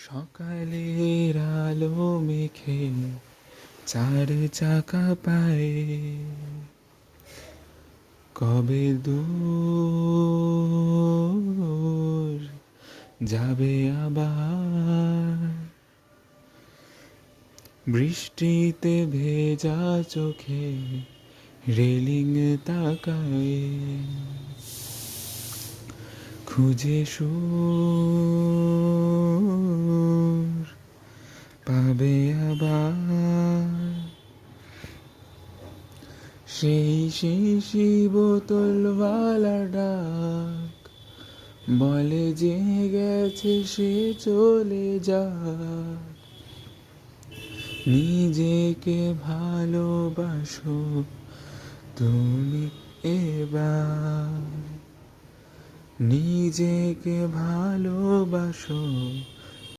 সকালের আলো মেখে চার চাকা পায়ে কবে দূর যাবে আবার, বৃষ্টিতে ভেজা চোখে রেলিং তাকায় খুঁজে সুর পাবে আবার, সেই শিশি বোতলওয়ালা ডাক বলে যে গেছে সে চলে যা, নিজেকে ভালোবাসো তুমি এবার, নিজেকে ভালোবাসো